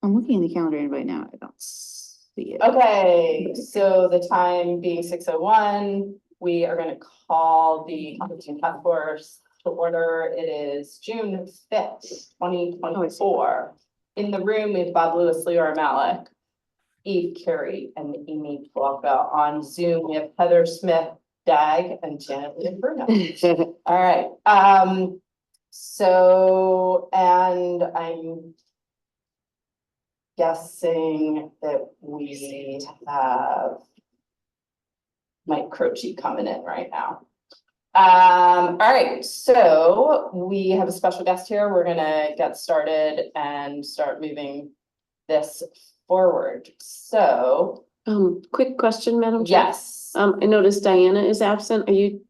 I'm looking at the calendar invite now. I don't see it. Okay, so the time being 6:01, we are gonna call the Composting Task Force to order. It is June 5th, 2024. In the room, we have Bob Lewis, Leora Malik, Eve Carey, and Amy Plaka. On Zoom, we have Heather Smith, Dag, and Janet Bruno. All right, so, and I'm guessing that we have Mike Croce coming in right now. All right, so we have a special guest here. We're gonna get started and start moving this forward. So, Quick question, Madam Chair. yes. I noticed Diana is absent. Are you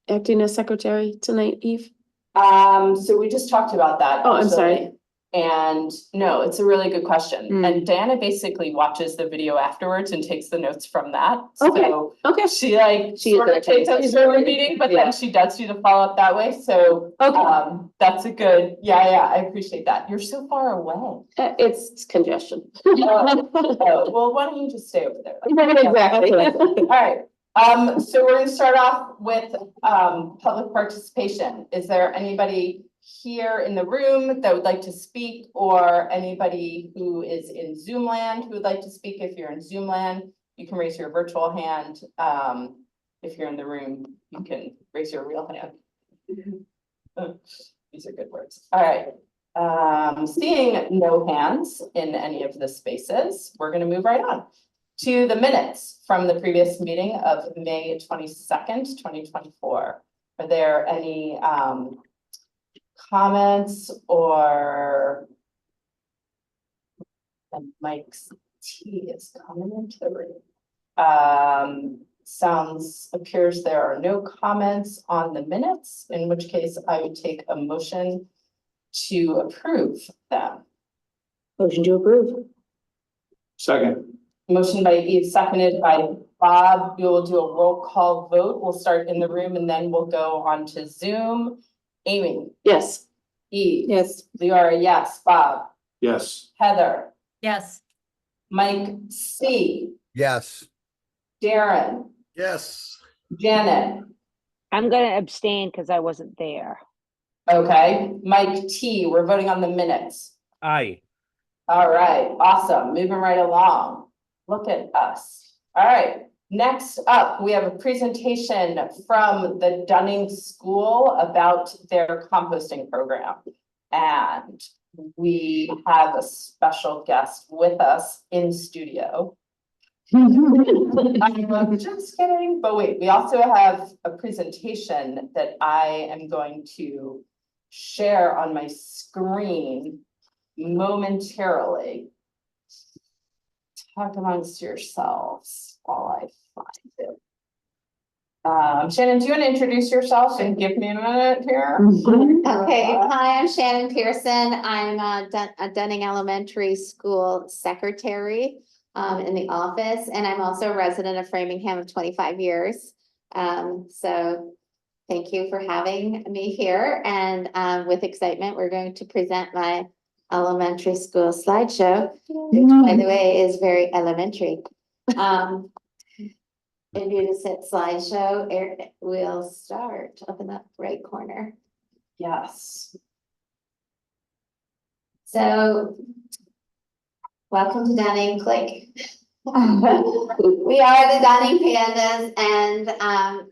acting as secretary tonight, Eve? So we just talked about that. Oh, I'm actually. sorry. And no, it's a really good question. Mm. And Diana basically watches the video afterwards and takes the notes from that. Okay. So Okay. she like She is sort of okay. takes us She's through the really- meeting, but yeah. then she does do the follow-up that way. So Okay. that's a good, yeah, I appreciate that. You're so far away. It's congestion. Oh, well, why don't you just stay over there? Exactly. All right. So we're gonna start off with public participation. Is there anybody here in the room that would like to speak, or anybody who is in Zoom land who would like to speak? If you're in Zoom land, you can raise your virtual hand. If you're in the room, you can raise your real hand. These are good words. All right. Seeing no hands in any of the spaces, we're gonna move right on to the minutes from the previous meeting of May 22nd, 2024. Are there any comments or and Mike's tea is coming into the room? Appears there are no comments on the minutes, in which case I would take a motion to approve them. Motion to approve. Second. Motion by Eve, seconded by Bob. We will do a roll call vote. We'll start in the room and then we'll go on to Zoom. Amy, Yes. Eve. Yes. Leora, yes. Bob, Yes. Heather, Yes. Mike C, Yes. Darren, Yes. Janet. I'm gonna abstain because I wasn't there. Okay, Mike T, we're voting on the minutes. Aye. All right, awesome. Moving right along. Look at us. All right, next up, we have a presentation from the Dunning School about their composting program. And we have a special guest with us in studio. I'm just kidding, but wait, we also have a presentation that I am going to share on my screen momentarily. Talk amongst yourselves while I find it. Shannon, do you want to introduce yourself and give me a minute here? Okay, hi, I'm Shannon Pearson. I'm a Dunning Elementary School secretary in the office, and I'm also a resident of Framingham of 25 years. So thank you for having me here, and with excitement, we're going to present my elementary school slideshow, which by the way is very elementary. If you just hit slideshow, Eric will start up in the right corner. Yes. So, welcome to Dunning, click. We are the Dunning Pandas,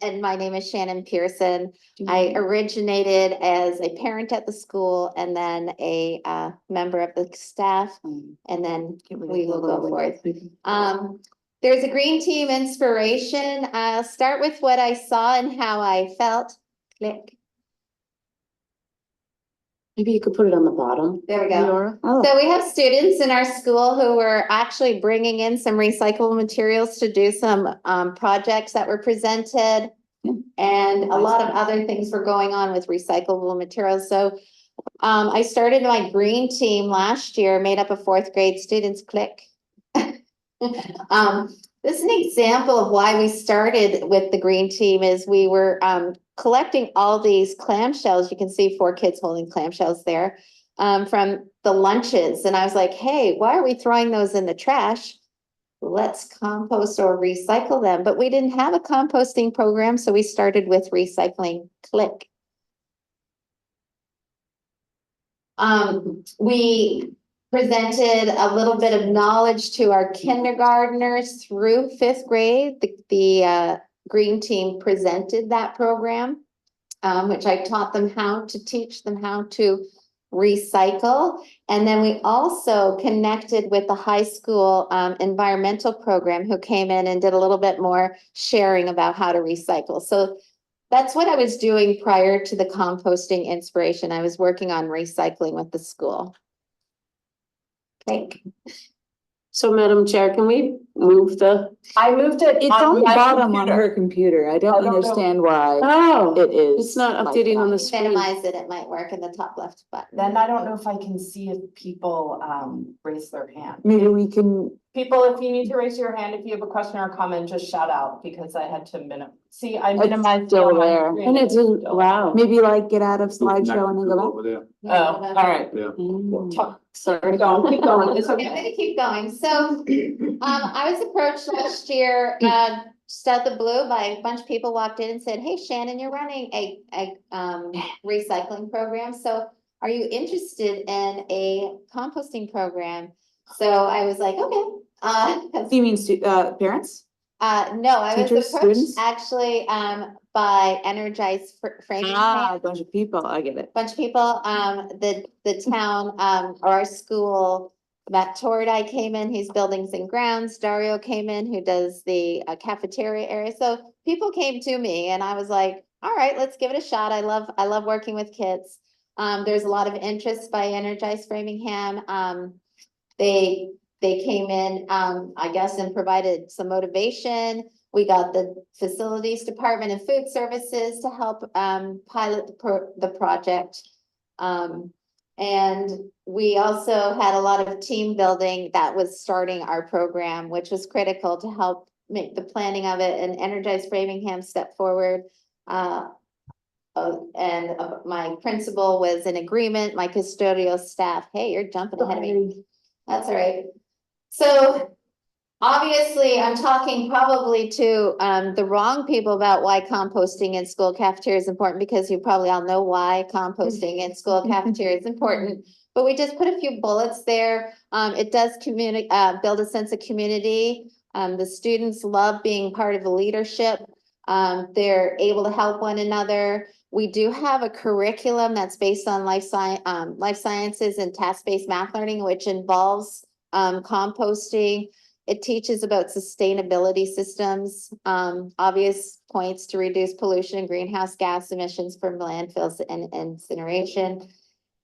and my name is Shannon Pearson. I originated as a parent at the school and then a member of the staff, and then we will go forth. There's a green team inspiration. I'll start with what I saw and how I felt. Click. Maybe you could put it on the bottom. There we go. Leora. Oh, So we have students in our school who were actually bringing in some recyclable materials to do some projects that were presented. And a lot of other things were going on with recyclable materials. So I started my green team last year, made up of fourth grade students. Click. This is an example of why we started with the green team. Is we were collecting all these clamshells. You can see 4 kids holding clamshells there. from the lunches. And I was like, hey, why are we throwing those in the trash? Let's compost or recycle them. But we didn't have a composting program, so we started with recycling. Click. We presented a little bit of knowledge to our kindergartners through 5th grade. The green team presented that program, which I taught them how to teach them how to recycle. And then we also connected with the high school environmental program, who came in and did a little bit more sharing about how to recycle. So that's what I was doing prior to the composting inspiration. I was working on recycling with the school. Okay. So Madam Chair, can we move the, I moved it. It's on the my bottom on computer. her computer. I I don't don't know. understand why oh, it is. it's not like updating on that. the screen. Minimize it, it might work in the top left button. Then I don't know if I can see if people raise their hand. Maybe we can, People, if you need to raise your hand, if you have a question or comment, just shout out, because I had to see, I minimized. it still on my there. screen. And it's, Still there. wow. maybe like get out of slideshow and then go Over there. Oh, all right. Yeah. Mm. Sorry, keep going, it's I'm okay. gonna keep going. So, I was approached last year, just out the blue by a bunch of people walked in and said, hey, Shannon, you're running a recycling program. So are you interested in a composting program? So I was like, okay. you mean parents? No, I was Teachers, approached students? actually, by Energize Framingham. A bunch of people. I get it. Bunch of people, the town, or our school, Matt Tordai came in, he's buildings and grounds, Dario came in, who does the cafeteria area, so people came to me and I was like, all right, let's give it a shot, I love working with kids. There's a lot of interest by Energize Framingham, they came in, I guess, and provided some motivation. We got the facilities department and food services to help pilot the project. And we also had a lot of team building that was starting our program, which was critical to help make the planning of it, and Energize Framingham step forward. My principal was in agreement, my custodial staff, hey, you're jumping ahead of me. That's all right. So obviously, I'm talking probably to the wrong people about why composting in school cafeteria is important, because you probably all know why composting in school cafeteria is important. But we just put a few bullets there. It does build a sense of community. The students love being part of the leadership. They're able to help one another. We do have a curriculum that's based on life sciences and task-based math learning, which involves composting. It teaches about sustainability systems, obvious points to reduce pollution and greenhouse gas emissions from landfills and incineration.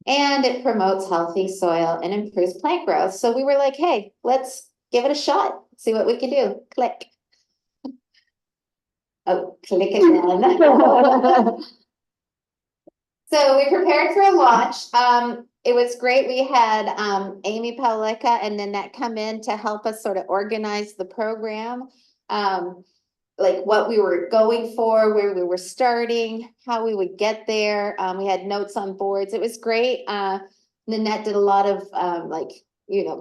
And it promotes healthy soil and improves plant growth. So we were like, hey, let's give it a shot, see what we can do. Click. Oh, click again. So we prepared for a launch. It was great. We had Amy Pawlicka and Nanette come in to help us sort of organize the program. Like what we were going for, where we were starting, how we would get there. We had notes on boards. It was great. Nanette did a lot of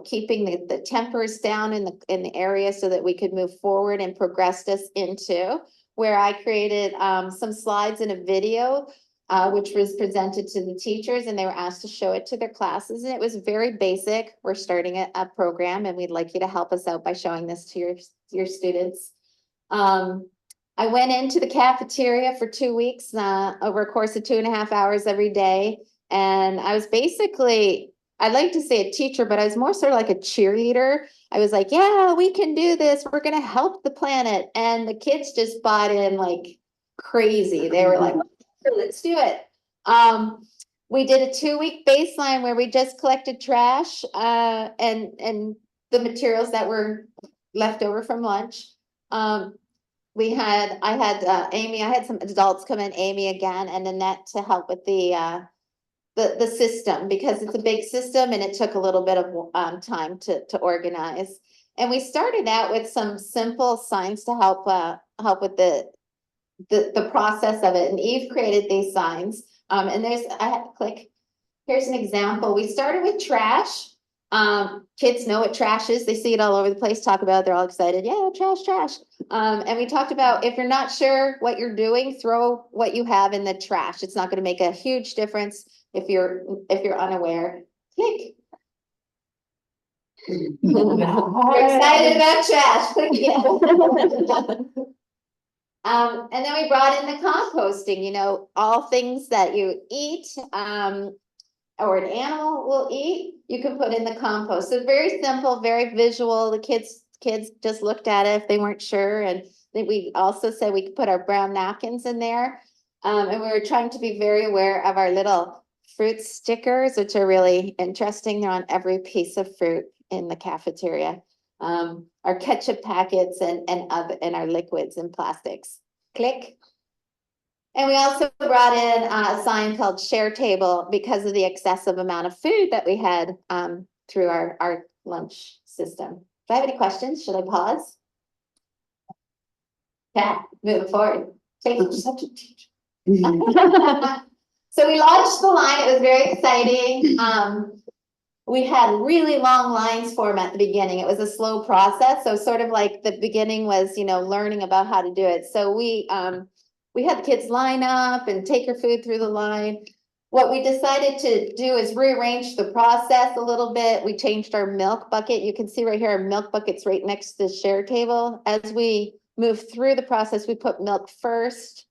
keeping the tempers down in the area so that we could move forward, and progressed us into where I created some slides and a video, which was presented to the teachers, and they were asked to show it to their classes. And it was very basic. We're starting a program, and we'd like you to help us out by showing this to your students. I went into the cafeteria for 2 weeks, over a course of 2.5 hours every day. And I was basically, I'd like to say a teacher, but I was more sort of like a cheerleader. I was like, yeah, we can do this. We're going to help the planet. And the kids just bought in like crazy. They were like, let's do it. We did a 2-week baseline where we just collected trash and the materials that were left over from lunch. I had some adults come in, Amy again, and Nanette to help with the system, because it's a big system and it took a little bit of time to organize. And we started out with some simple signs to help with the process of it. And Eve created these signs. And I had to click. Here's an example. We started with trash. Kids know what trash is. They see it all over the place, talk about it, they're all excited. Yeah, trash, trash. And we talked about if you're not sure what you're doing, throw what you have in the trash. It's not going to make a huge difference if you're unaware. Click. We're excited about trash. Click again. And then we brought in the composting, you know, all things that you eat, or an animal will eat, you can put in the compost. So very simple, very visual. The kids just looked at it if they weren't sure. And then we also said we could put our brown napkins in there. And we were trying to be very aware of our little fruit stickers, which are really interesting. They're on every piece of fruit in the cafeteria. Our ketchup packets and our liquids and plastics. Click. And we also brought in a sign called Share Table because of the excessive amount of food that we had through our lunch system. Do I have any questions? Should I pause? Yeah, moving forward. Take such a teacher. So we launched the line. It was very exciting. We had really long lines for them at the beginning. It was a slow process. So sort of like the beginning was, you know, learning about how to do it. So we had the kids line up and take your food through the line. What we decided to do is rearrange the process a little bit. We changed our milk bucket. You can see right here, our milk bucket's right next to the share table. As we move through the process, we put milk first.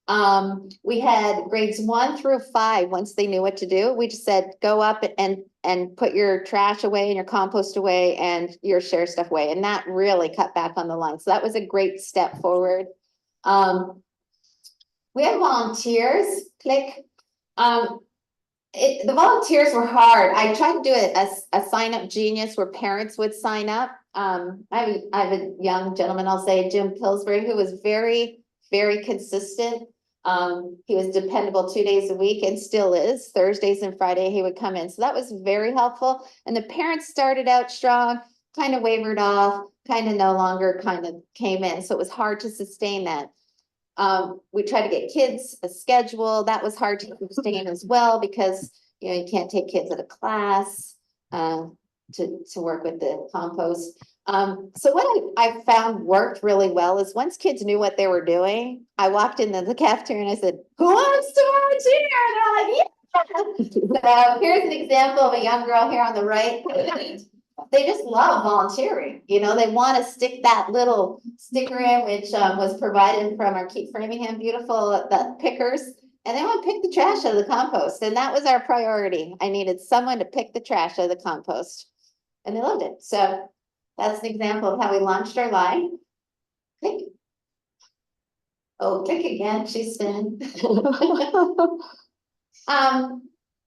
We had grades 1 through 5. Once they knew what to do, we just said, go up and put your trash away and your compost away and your share stuff away. And that really cut back on the line. So that was a great step forward. We have volunteers. Click. The volunteers were hard. I tried to do it as a sign up genius where parents would sign up. I have a young gentleman, I'll say Jim Pillsbury, who was very, very consistent. He was dependable 2 days a week and still is. Thursdays and Friday he would come in. So that was very helpful. And the parents started out strong, kind of wavered off, kind of no longer kind of came in. So it was hard to sustain that. We tried to get kids a schedule. That was hard to sustain as well because, you know, you can't take kids out of class to work with the compost. So what I found worked really well is once kids knew what they were doing, I walked into the cafeteria and I said, who wants to volunteer? And they're like, yeah. So here's an example of a young girl here on the right. They just love volunteering. You know, they want to stick that little sticker in, which was provided from our Keep Framingham Beautiful, the pickers. And they want to pick the trash out of the compost. And that was our priority. I needed someone to pick the trash out of the compost. And they loved it. So that's an example of how we launched our line. Click. Oh, click again. She's spinning.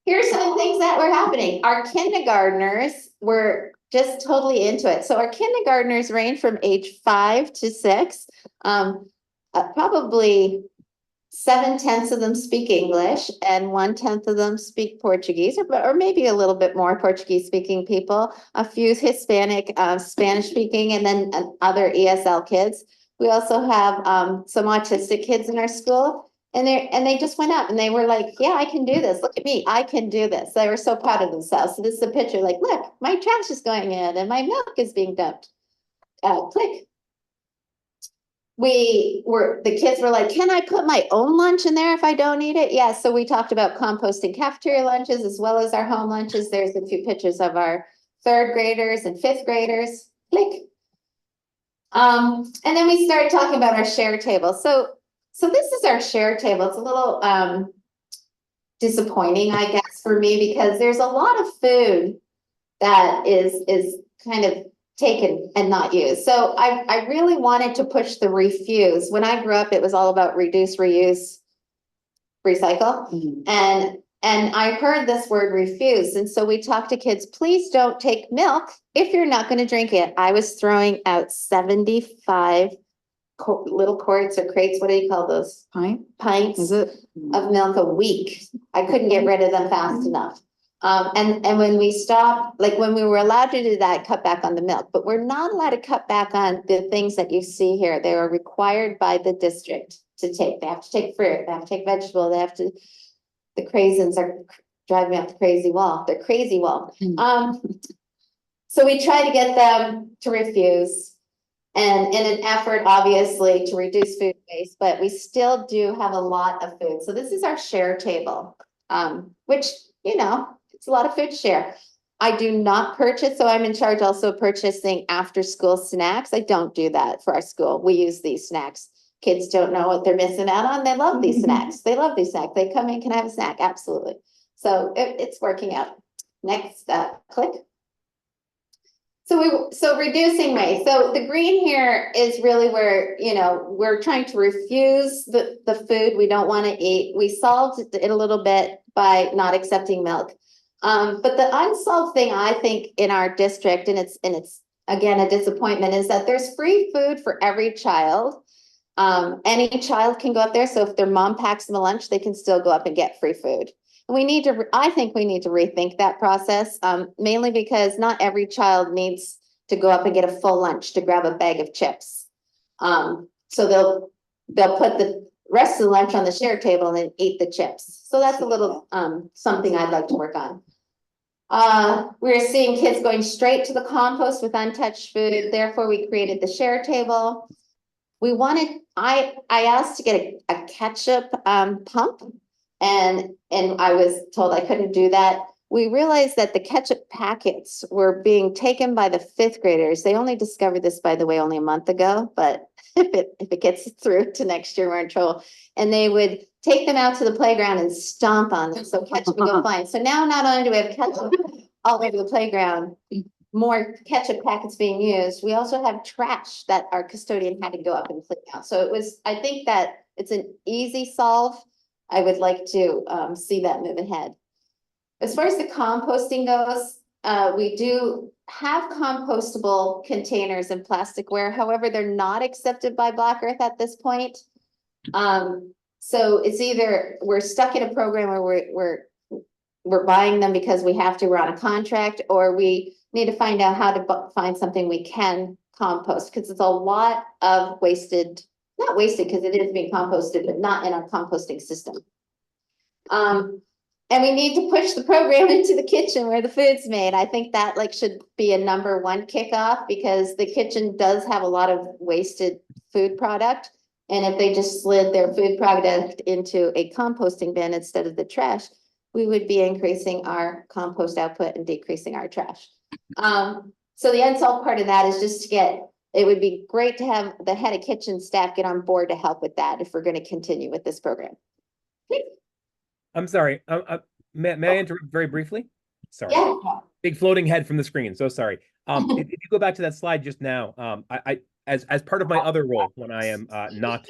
Here's some things that were happening. Our kindergartners were just totally into it. So our kindergartners range from age 5 to 6. Probably 7/10 of them speak English and 1/10 of them speak Portuguese, or maybe a little bit more Portuguese speaking people, a few Hispanic, Spanish speaking, and then other ESL kids. We also have some autistic kids in our school. And they just went up and they were like, yeah, I can do this. Look at me. I can do this. They were so proud of themselves. So this is a picture like, look, my trash is going in and my milk is being dumped. Click. The kids were like, can I put my own lunch in there if I don't eat it? Yeah. So we talked about composting cafeteria lunches as well as our home lunches. There's a few pictures of our 3rd graders and 5th graders. Click. And then we started talking about our share table. So this is our share table. It's a little disappointing, I guess, for me, because there's a lot of food that is kind of taken and not used. So I really wanted to push the refuse. When I grew up, it was all about reduce, reuse, recycle. Mm-hmm. And I heard this word refuse. And so we talked to kids, please don't take milk if you're not going to drink it. I was throwing out 75 little quarts or crates, what do you call those? Pints Is it? of milk a week. I couldn't get rid of them fast enough. And when we stopped, like when we were allowed to do that, cut back on the milk, but we're not allowed to cut back on the things that you see here. They are required by the district to take. They have to take fruit, they have to take vegetable, they have to, the craisins are drive me up the crazy wall, the crazy wall. Mm. So we try to get them to refuse. And in an effort, obviously, to reduce food waste, but we still do have a lot of food. So this is our share table, which, you know, it's a lot of food to share. I do not purchase, so I'm in charge also of purchasing after school snacks. I don't do that for our school. We use these snacks. Kids don't know what they're missing out on. They love these snacks. They love these snacks. They come in, can I have a snack? Absolutely. So it's working out. Next, click. So reducing waste. So the green here is really where, you know, we're trying to refuse the food we don't want to eat. We solved it a little bit by not accepting milk. But the unsolved thing, I think, in our district, and it's again a disappointment, is that there's free food for every child. Any child can go up there. So if their mom packs them a lunch, they can still go up and get free food. I think we need to rethink that process, mainly because not every child needs to go up and get a full lunch to grab a bag of chips. So they'll put the rest of the lunch on the share table and eat the chips. So that's a little something I'd like to work on. We're seeing kids going straight to the compost with untouched food. Therefore, we created the share table. I asked to get a ketchup pump. And I was told I couldn't do that. We realized that the ketchup packets were being taken by the 5th graders. They only discovered this, by the way, only a month ago, but if it gets through to next year, we're in trouble. And they would take them out to the playground and stomp on them. So ketchup would go flying. So now not only do we have ketchup all over the playground, more ketchup packets being used, we also have trash that our custodian had to go up and clean out. So I think that it's an easy solve. I would like to see that move ahead. As far as the composting goes, we do have compostable containers and plasticware. However, they're not accepted by Black Earth at this point. So it's either we're stuck in a program where we're buying them because we have to, we're on a contract, or we need to find out how to find something we can compost, because it's a lot of not wasted because it is being composted, but not in our composting system. And we need to push the program into the kitchen where the food's made. I think that should be a number 1 kickoff, because the kitchen does have a lot of wasted food product. And if they just slid their food product into a composting bin instead of the trash, we would be increasing our compost output and decreasing our trash. So the unsolved part of that is just it would be great to have the head of kitchen staff get on board to help with that if we're going to continue with this program. I'm sorry. May I interrupt very briefly? Sorry. Yeah. Big floating head from the screen. So sorry. If you go back to that slide just now, I as part of my other role, when I'm not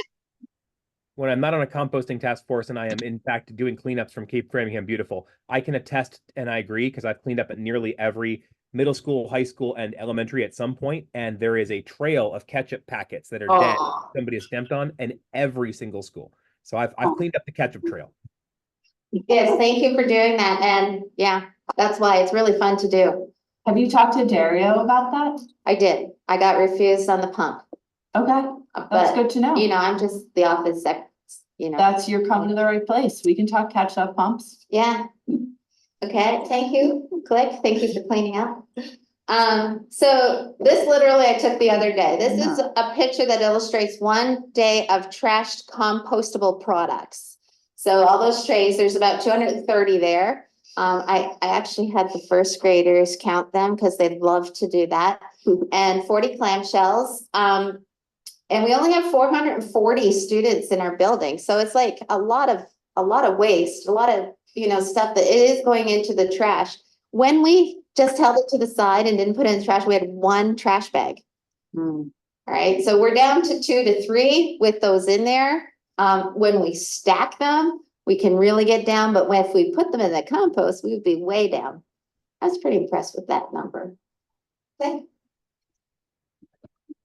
on a composting task force and I am in fact doing cleanups from Cape Framingham Beautiful, I can attest, and I agree, because I've cleaned up at nearly every middle school, high school, and elementary at some point, and there is a trail of ketchup packets that are dead. Somebody has stamped on in every single school. So I've cleaned up the ketchup trail. Yes, thank you for doing that. And yeah, that's why it's really fun to do. Have you talked to Dario about that? I did. I got refused on the pump. Okay, that's But, good to know. you know, I'm just the office sec, you know. You're coming to the right place. We can talk catch-up pumps. Yeah. Okay, thank you. Click. Thank you for cleaning up. So this literally I took the other day. This is a picture that illustrates 1 day of trashed compostable products. So all those trays, there's about 230 there. I actually had the 1st graders count them because they love to do that. And 40 clamshells. And we only have 440 students in our building. So it's like a lot of waste, a lot of, stuff that is going into the trash. When we just held it to the side and didn't put it in the trash, we had 1 trash bag. All right, so we're down to 2 to 3 with those in there. When we stack them, we can really get down, but if we put them in the compost, we would be way down. I was pretty impressed with that number. Okay.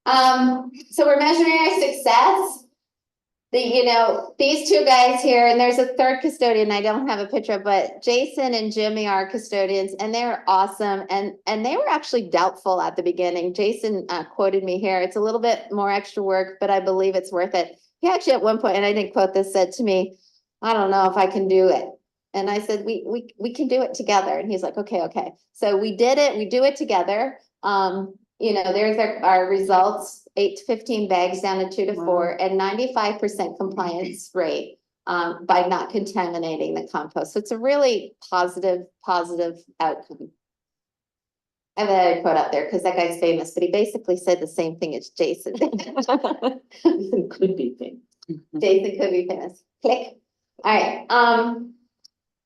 So we're measuring our success. These 2 guys here, and there's a 3rd custodian I don't have a picture of, but Jason and Jimmy are custodians, and they're awesome. And they were actually doubtful at the beginning. Jason quoted me here. It's a little bit more extra work, but I believe it's worth it. He actually at one point, and I didn't quote this, said to me, I don't know if I can do it. And I said, we can do it together. And he's like, okay. So we did it, we do it together. There's our results, 8 to 15 bags down to 2 to 4 and 95% compliance rate by not contaminating the compost. So it's a really positive outcome. I have a quote up there because that guy's famous, but he basically said the same thing as Jason. It could be thing. Jason could be famous. Click. All right.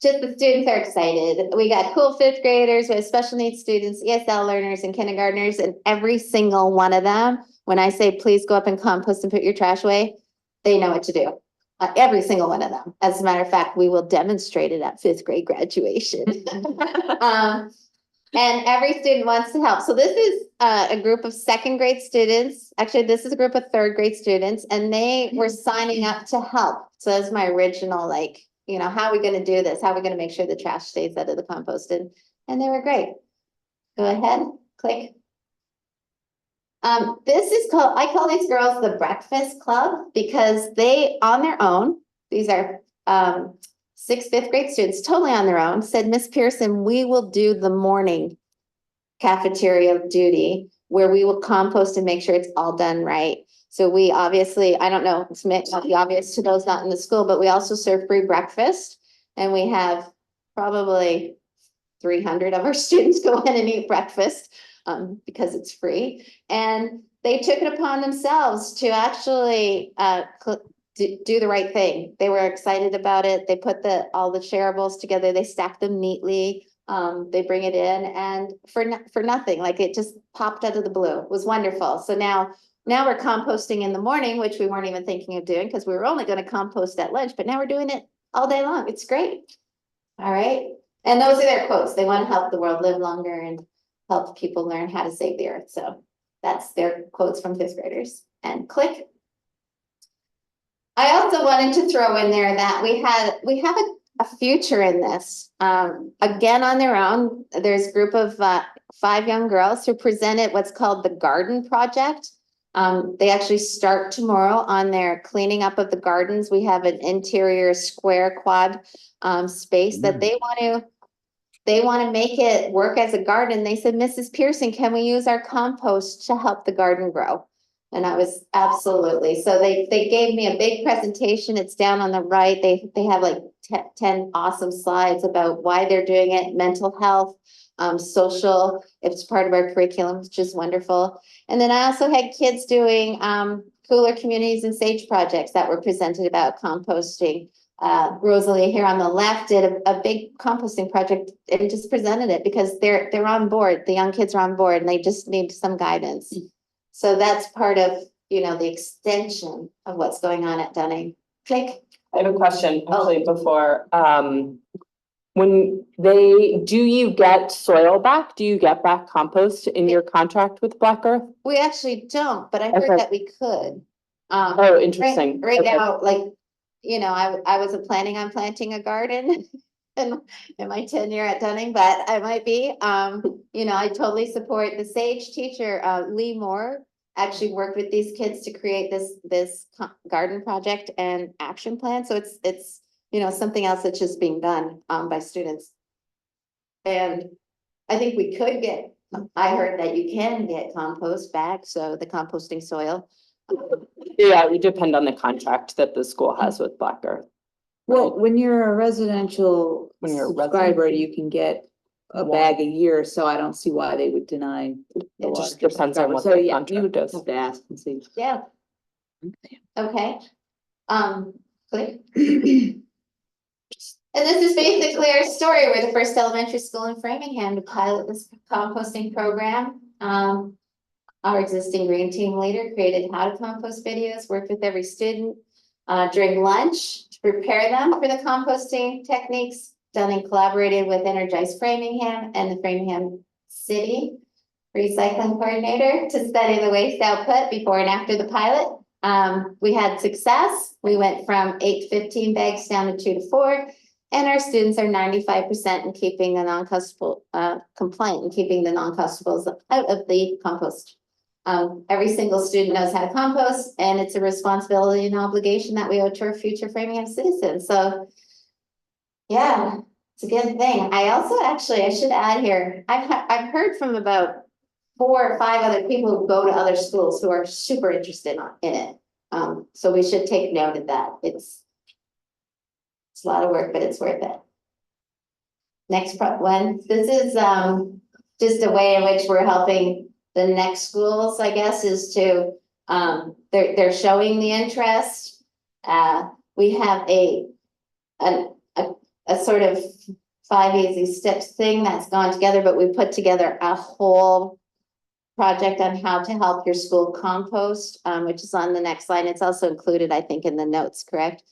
Just the students are excited. We got cool 5th graders, we have special needs students, ESL learners and kindergartners, and every single one of them, when I say, please go up and compost and put your trash away, they know what to do. Every single one of them. As a matter of fact, we will demonstrate it at 5th grade graduation. And every student wants to help. So this is a group of 2nd grade students. Actually, this is a group of 3rd grade students, and they were signing up to help. So that's my original, how are we going to do this? How are we going to make sure the trash stays out of the compost? And they were great. Go ahead, click. This is I call these girls the breakfast club because they, on their own, these are 6th, 5th grade students, totally on their own, said, Miss Pearson, we will do the morning cafeteria duty where we will compost and make sure it's all done right. So we obviously, I don't know, it's not be obvious to those not in the school, but we also serve free breakfast. And we have probably 300 of our students go in and eat breakfast because it's free. And they took it upon themselves to actually do the right thing. They were excited about it. They put all the shareables together. They stacked them neatly. They bring it in and for nothing, like it just popped out of the blue. It was wonderful. So now we're composting in the morning, which we weren't even thinking of doing because we were only going to compost at lunch, but now we're doing it all day long. It's great. All right. And those are their quotes. They want to help the world live longer and help people learn how to save the earth. So that's their quotes from 5th graders. And click. I also wanted to throw in there that we have a future in this. Again, on their own, there's a group of 5 young girls who presented what's called the Garden Project. They actually start tomorrow on their cleaning up of the gardens. We have an interior square quad space that they want to make it work as a garden. They said, Mrs. Pearson, can we use our compost to help the garden grow? And I was absolutely. So they gave me a big presentation. It's down on the right. They have like 10 awesome slides about why they're doing it, mental health, social. It's part of our curriculum, which is wonderful. And then I also had kids doing cooler communities and sage projects that were presented about composting. Rosalie here on the left did a big composting project and just presented it because they're on board. The young kids are on board and they just need some guidance. So that's part of, the extension of what's going on at Dunning. Click. I have a question actually before, do you get soil back? Do you get back compost in your contract with Black Earth? We actually don't, but I heard that we could. Oh, interesting. Right now, I wasn't planning on planting a garden in my tenure at Dunning, but I might be. I totally support the Sage teacher, Lee Moore, actually worked with these kids to create this garden project and action plan. So it's something else that's just being done by students. And I think we could I heard that you can get compost back, so the composting soil. Yeah, it would depend on the contract that the school has with Black Earth. Well, when you're a residential subscriber, you can get a bag a year, so I don't see why they would deny. It just depends on what So the yeah, you would contract have is. to ask and see. Yeah. Okay. Click. And this is basically our story. We're the first elementary school in Framingham to pilot this composting program. Our existing green team leader created how to compost videos, worked with every student during lunch to prepare them for the composting techniques. Dunning collaborated with Energize Framingham and the Framingham City Recycling Coordinator to study the waste output before and after the pilot. We had success. We went from 8 to 15 bags down to 2 to 4. And our students are 95% in keeping the non-combustible, compliant in keeping the non-combustibles out of the compost. Every single student knows how to compost, and it's a responsibility and obligation that we owe to our future Framingham citizens. So Yeah, it's a good thing. I also actually, I should add here, I've heard from about 4 or 5 other people who go to other schools who are super interested in it. So we should take note of that. It's a lot of work, but it's worth it. Next one, this is just a way in which we're helping the next schools, I guess, is to they're showing the interest. We have a sort of 5 easy steps thing that's gone together, but we put together a whole project on how to help your school compost, which is on the next slide. It's also included, I think, in the notes, correct?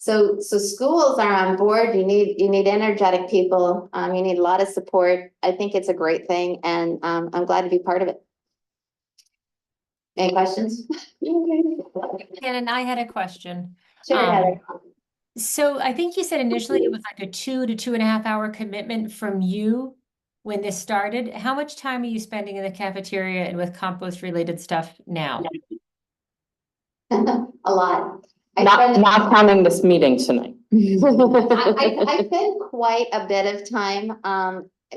So schools are on board. You need energetic people. You need a lot of support. I think it's a great thing, and I'm glad to be part of it. Any questions? And I had a question. Sure, Heather. So I think you said initially it was like a 2 to 2.5 hour commitment from you when this started. How much time are you spending in the cafeteria and with compost related stuff now? A lot. Not counting this meeting tonight. I spend quite a bit of time,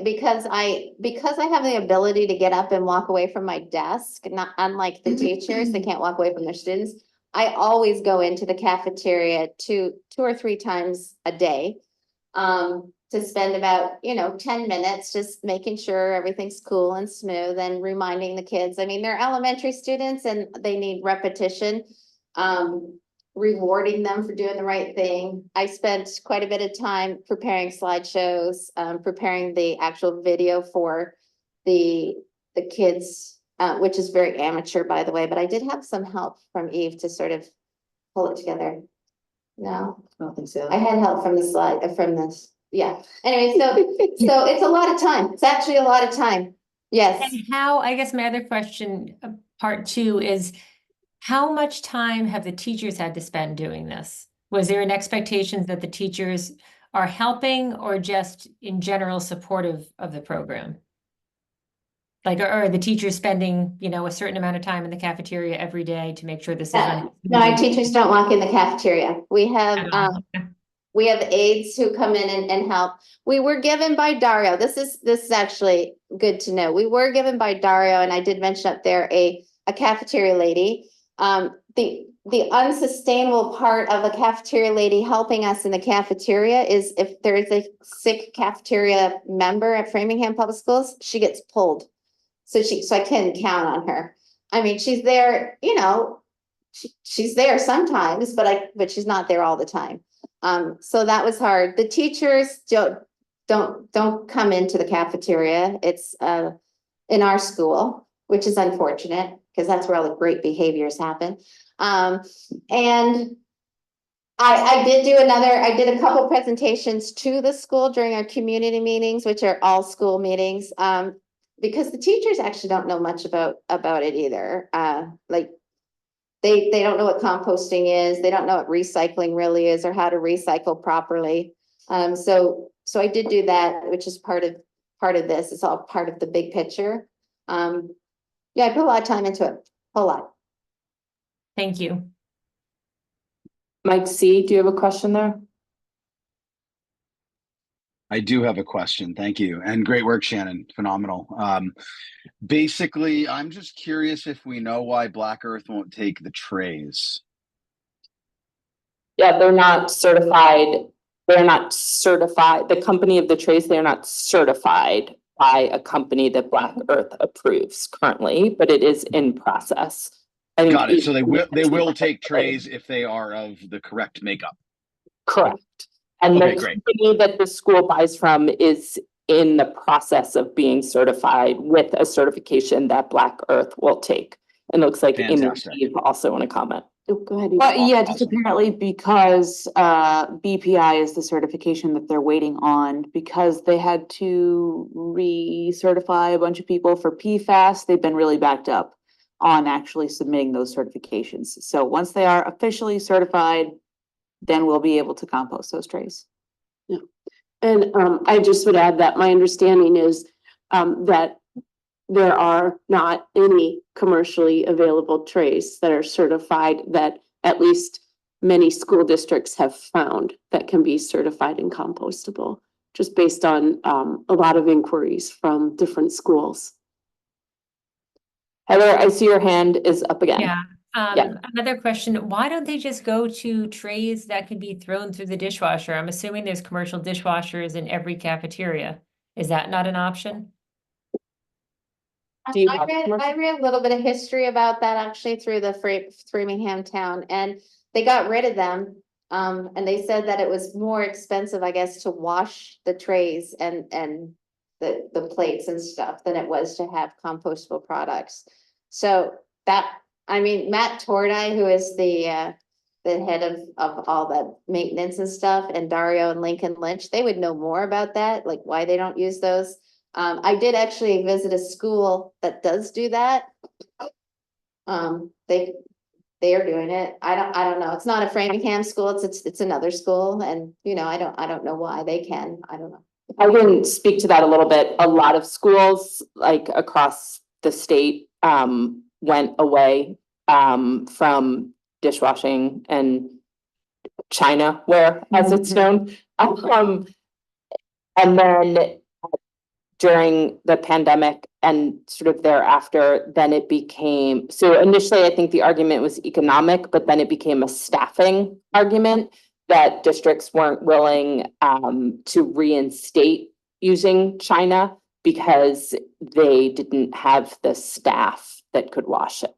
because I have the ability to get up and walk away from my desk, not unlike the teachers, they can't walk away from their students. I always go into the cafeteria 2 or 3 times a day, to spend about, 10 minutes, just making sure everything's cool and smooth and reminding the kids. I mean, they're elementary students and they need repetition. Rewarding them for doing the right thing. I spent quite a bit of time preparing slideshows, preparing the actual video for the kids, which is very amateur, by the way, but I did have some help from Eve to sort of pull it together. No, I don't think so. I had help from the slide, from this, yeah. Anyway, so it's a lot of time. It's actually a lot of time. Yes. And how, I guess my other question, part 2 is, how much time have the teachers had to spend doing this? Was there an expectation that the teachers are helping or just in general supportive of the program? Like, are the teachers spending, a certain amount of time in the cafeteria every day to make sure this is running? No, our teachers don't walk in the cafeteria. We have aides who come in and help. We were given by Dario. This is actually good to know. We were given by Dario, and I did mention up there a cafeteria lady. The unsustainable part of a cafeteria lady helping us in the cafeteria is if there is a sick cafeteria member at Framingham Public Schools, she gets pulled. So I couldn't count on her. I mean, she's there, she's there sometimes, but she's not there all the time. So that was hard. The teachers don't come into the cafeteria. It's in our school, which is unfortunate because that's where all the great behaviors happen. And I did a couple presentations to the school during our community meetings, which are all school meetings, because the teachers actually don't know much about it either. Like they don't know what composting is. They don't know what recycling really is or how to recycle properly. So I did do that, which is part of this. It's all part of the big picture. Yeah, I put a lot of time into it, a whole lot. Thank you. Mike C, do you have a question there? I do have a question. Thank you. And great work, Shannon. Phenomenal. Basically, I'm just curious if we know why Black Earth won't take the trays. Yeah, they're not certified. They're not certified. The company of the trays, they're not certified by a company that Black Earth approves currently, but it is in process. Got it. So they will take trays if they are of the correct makeup. Correct. And Okay, the great. company that the school buys from is in the process of being certified with a certification that Black Earth will take. And it looks like Amy Fantastic. also want to comment. Oh, go ahead. Yeah, just apparently because BPI is the certification that they're waiting on, because they had to recertify a bunch of people for PFAS. They've been really backed up on actually submitting those certifications. So once they are officially certified, then we'll be able to compost those trays. Yeah. And I just would add that my understanding is that there are not any commercially available trays that are certified that at least many school districts have found that can be certified and compostable, just based on a lot of inquiries from different schools. Heather, I see your hand is up again. Yeah. Yeah. Another question, why don't they just go to trays that could be thrown through the dishwasher? I'm assuming there's commercial dishwashers in every cafeteria. Is that not an option? Do you I have read, commercial? I read a little bit of history about that actually through the Framingham town, and they got rid of them. And they said that it was more expensive, I guess, to wash the trays and the plates and stuff than it was to have compostable products. So that, I mean, Matt Tordai, who is the head of all the maintenance and stuff, and Dario and Lincoln Lynch, they would know more about that, like why they don't use those. I did actually visit a school that does do that. They are doing it. I don't know. It's not a Framingham school. It's another school, and you know, I don't know why they can. I don't know. I can speak to that a little bit. A lot of schools, like across the state, went away from dishwashing and Chinaware, as it's known. And then during the pandemic and sort of thereafter, then it became, so initially I think the argument was economic, but then it became a staffing argument that districts weren't willing to reinstate using China because they didn't have the staff that could wash it.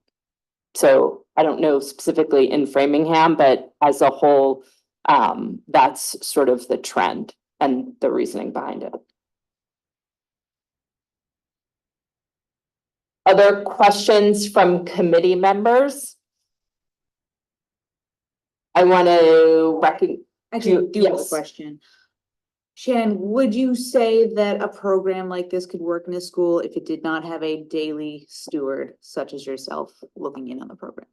So I don't know specifically in Framingham, but as a whole, that's sort of the trend and the reasoning behind it. Other questions from committee members? I want to recognize. Actually, I do have a Yes. question. Shannon, would you say that a program like this could work in a school if it did not have a daily steward such as yourself looking in on the program?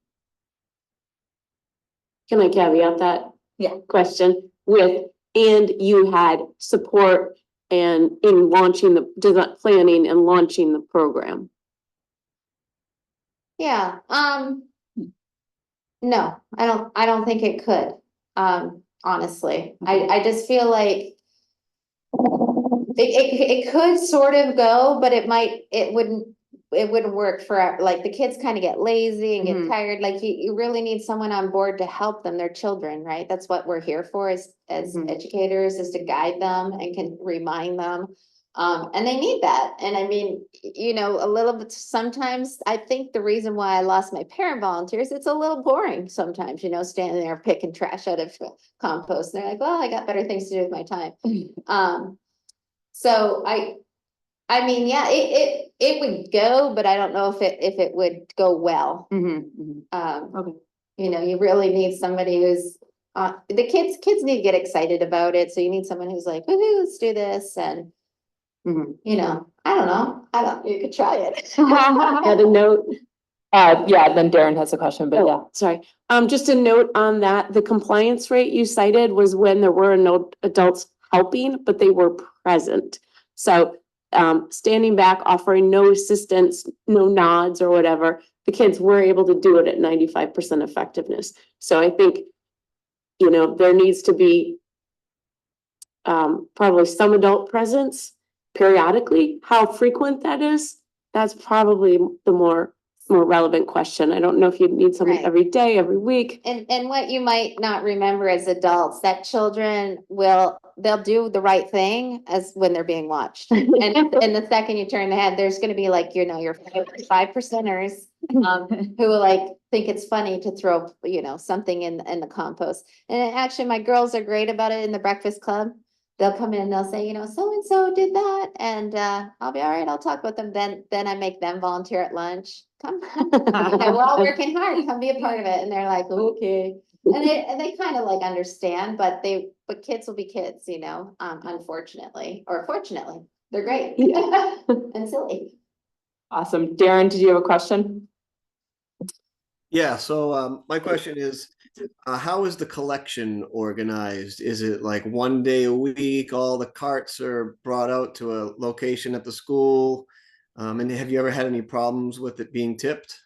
Can I caveat that? Yeah. Question with, and you had support and in launching the planning and launching the program? Yeah, no, I don't think it could, honestly. I just feel like it could sort of go, but it wouldn't work for, like, the kids kind of get lazy and get Mhm. tired. Like, you really need someone on board to help them. They're children, right? That's what we're here for as Mhm. educators, is to guide them and can remind them. And they need that. And I mean, you know, a little bit, sometimes I think the reason why I lost my parent volunteers, it's a little boring sometimes, you know, standing there picking trash out of compost. And they're like, well, I got better things to do with my time. So I mean, yeah, it would go, but I don't know if it would go well. Okay. You know, you really need somebody who's, the kids need to get excited about it. So you need someone who's like, woohoo, let's do this. And, you know, I don't know, you could try it. Had a note. Yeah, then Darren has a question, but yeah. Oh, sorry. Just a note on that, the compliance rate you cited was when there were no adults helping, but they were present. So standing back, offering no assistance, no nods or whatever, the kids were able to do it at 95% effectiveness. So I think, you know, there needs to be probably some adult presence periodically. How frequent that is, that's probably the more relevant question. I don't know if you need someone Right. every day, every week. And what you might not remember as adults, that children they'll do the right thing as when they're being watched. And the second you turn the head, there's gonna be like, you know, your 5%ers who will like think it's funny to throw, you know, something in the compost. And actually, my girls are great about it in the breakfast club. They'll come in and they'll say, you know, so-and-so did that, and I'll be all right, I'll talk with them. Then I make them volunteer at lunch. Come, we're all working hard, come be a part of it. And they're like, okay. And they kind of like understand, but kids will be kids, you know, unfortunately, or fortunately, they're great and silly. Awesome. Darren, did you have a question? Yeah, so my question is, how is the collection organized? Is it like one day a week, all the carts are brought out to a location at the school? And have you ever had any problems with it being tipped?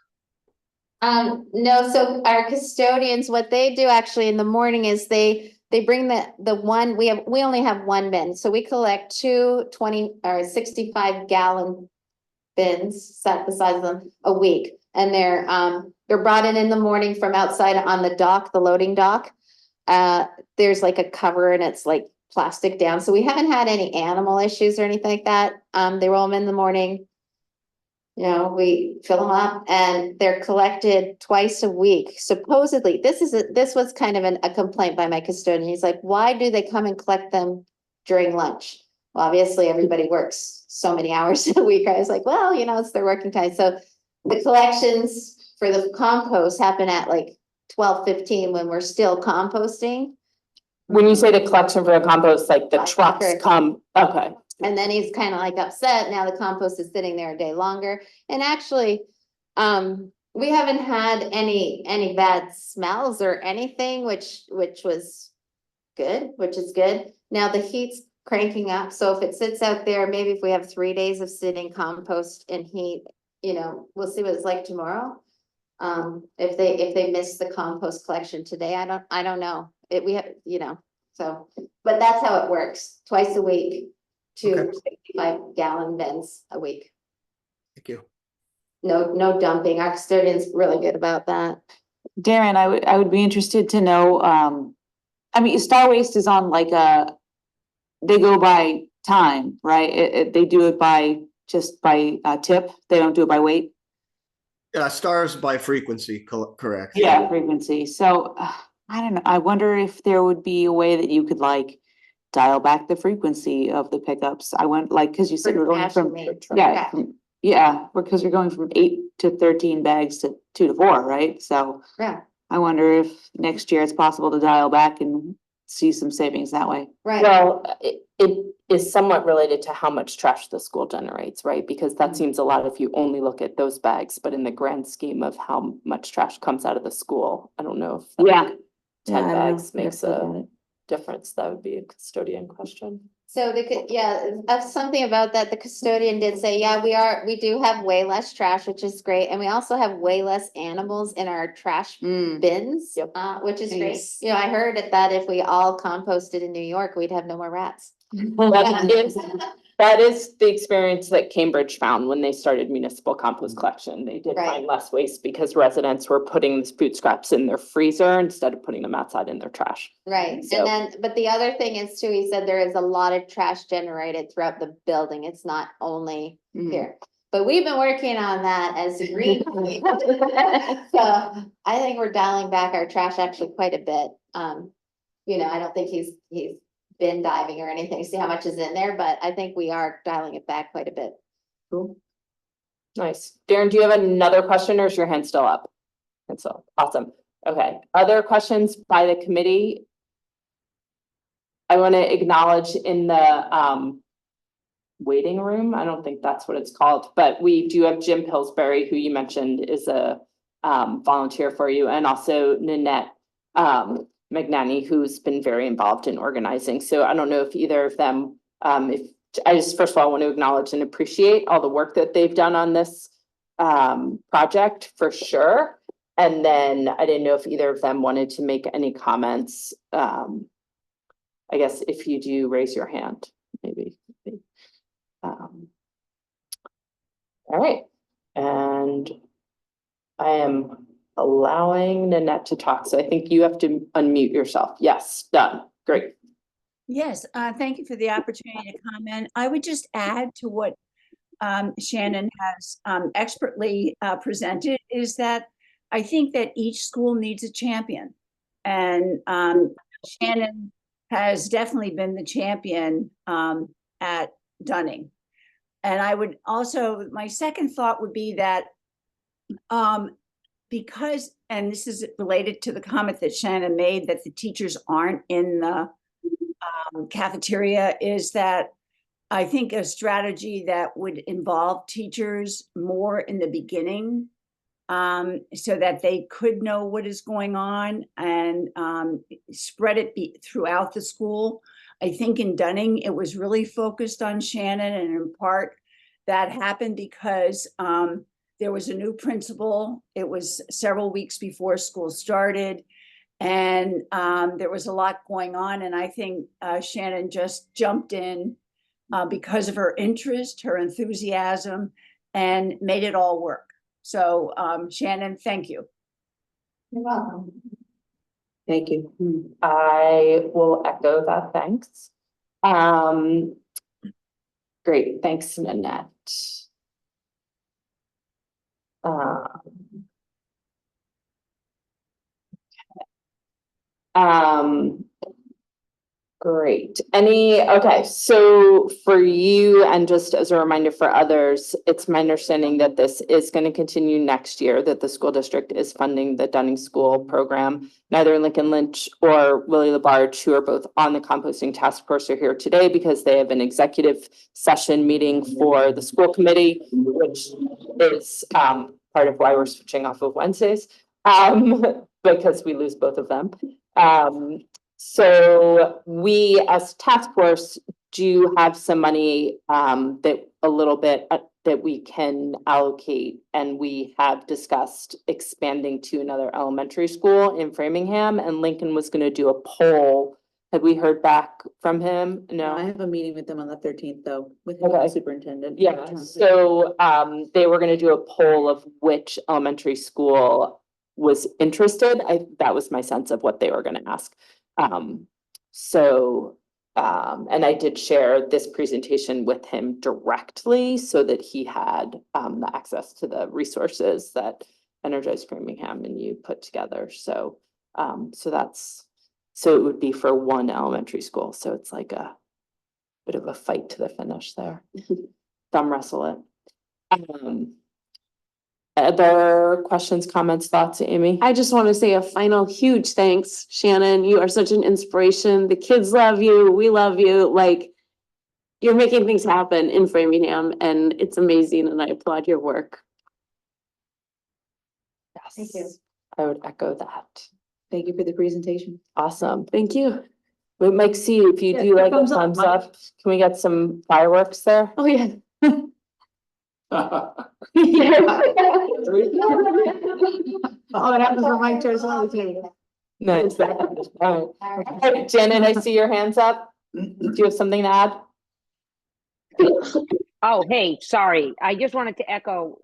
No, so our custodians, what they do actually in the morning is they bring the one, we only have one bin, so we collect 20 or 65 gallon bins, set the size of them, a week. And they're brought in the morning from outside on the dock, the loading dock. There's like a cover and it's like plastic down, so we haven't had any animal issues or anything like that. They roll them in the morning. You know, we fill them up and they're collected twice a week. Supposedly, this was kind of a complaint by my custodian. He's like, why do they come and collect them during lunch? Well, obviously, everybody works so many hours a week. I was like, well, you know, it's their working time. So the collections for the compost happen at like 12:15 when we're still composting. When you say the collection for the compost, like the Like trucks after- come, okay. And then he's kind of like upset. Now the compost is sitting there a day longer. And actually, we haven't had any bad smells or anything, which was good, which is good. Now the heat's cranking up. So if it sits out there, maybe if we have 3 days of sitting compost and heat, you know, we'll see what it's like tomorrow. If they miss the compost collection today, I don't know. We have, you know, so, but that's how it works. Twice a week. Okay. 65 gallon bins a week. Thank you. No dumping. Our custodian's really good about that. Darren, I would be interested to know, I mean, Star Waste is on like they go by time, right? They do it by tip. They don't do it by weight. Stars by frequency, correct. Yeah, frequency. So I don't know. I wonder if there would be a way that you could like dial back the frequency of the pickups. I went like, cause you said we're going from, because we're going from 8 to 13 bags to 2 to 4, right? So Yeah, I wonder if next year it's possible to dial back and see some savings that way. right. Well, it is somewhat related to how much trash the school generates, right? Because that seems a lot if you only look at those bags, but in the grand scheme of how much trash comes out of the school, I don't know if Yeah. 10 I don't know. bags Never makes thought a about it. difference. That would be a custodian question. So something about that. The custodian did say, yeah, we do have way less trash, which is great. And we also have way less animals in our trash bins, Yep. Which is great. Nice. You know, I heard that if we all composted in New York, we'd have no more rats. That is the experience that Cambridge found when they started municipal compost collection. They did Right. find less waste because residents were putting the food scraps in their freezer instead of putting them outside in their trash. Right, So- but the other thing is too, he said there is a lot of trash generated throughout the building. It's not only Mhm. here. But we've been working on that as a green. So I think we're dialing back our trash actually quite a bit. You know, I don't think he's bin diving or anything, see how much is in there, but I think we are dialing it back quite a bit. Cool. Nice. Darren, do you have another question or is your hand still up? And so, awesome. Okay, other questions by the committee? I want to acknowledge in the waiting room, I don't think that's what it's called, but we do have Jim Pillsbury, who you mentioned is a volunteer for you, and also Nanette Magnani, who's been very involved in organizing. So I don't know if either of them, if I just first of all want to acknowledge and appreciate all the work that they've done on this project for sure. And then I didn't know if either of them wanted to make any comments. I guess if you do, raise your hand, maybe. All right, and I am allowing Nanette to talk, so I think you have to unmute yourself. Yes, done. Great. Yes, thank you for the opportunity to comment. I would just add to what Shannon has expertly presented is that I think that each school needs a champion. And Shannon has definitely been the champion at Dunning. And I would also, my second thought would be that because, and this is related to the comment that Shannon made, that the teachers aren't in the cafeteria, is that I think a strategy that would involve teachers more in the beginning so that they could know what is going on and spread it throughout the school. I think in Dunning, it was really focused on Shannon, and in part that happened because there was a new principal. It was several weeks before school started. And there was a lot going on. And I think Shannon just jumped in because of her interest, her enthusiasm, and made it all work. So Shannon, thank you. You're welcome. Thank you. I will echo that, thanks. Great, thanks, Nanette. Great. Okay, so for you, and just as a reminder for others, it's my understanding that this is going to continue next year, that the school district is funding the Dunning School program. Neither Lincoln Lynch or Willie LaBarge, who are both on the composting task force, are here today because they have an executive session meeting for the school committee, which is part of why we're switching off of Wednesdays, because we lose both of them. So we, as task force, do have some money that a little bit that we can allocate, and we have discussed expanding to another elementary school in Framingham, and Lincoln was going to do a poll. Have we heard back from him? No. I have a meeting with them on the 13th though, with Okay. the superintendent. Yeah, so they were going to do a poll of which elementary school was interested. That was my sense of what they were going to ask. And I did share this presentation with him directly so that he had the access to the resources that Energize Framingham and you put together. So it would be for one elementary school. So it's like a bit of a fight to the finish there. Thumb wrestle it. Other questions, comments, thoughts, Amy? I just want to say a final huge thanks, Shannon. You are such an inspiration. The kids love you. We love you. Like, you're making things happen in Framingham, and it's amazing, and I applaud your work. Yes. Thank you. I would echo that. Thank you for the presentation. Awesome. Thank you. We might see if you Yeah, do like a thumbs up, thumbs Mike. up. Can we get some fireworks there? Oh, yeah. Oh, it happens when Mike turns on the TV. Nice. All right. Janet, I see your hands up. Do you have something to add? Oh, hey, sorry. I just wanted to echo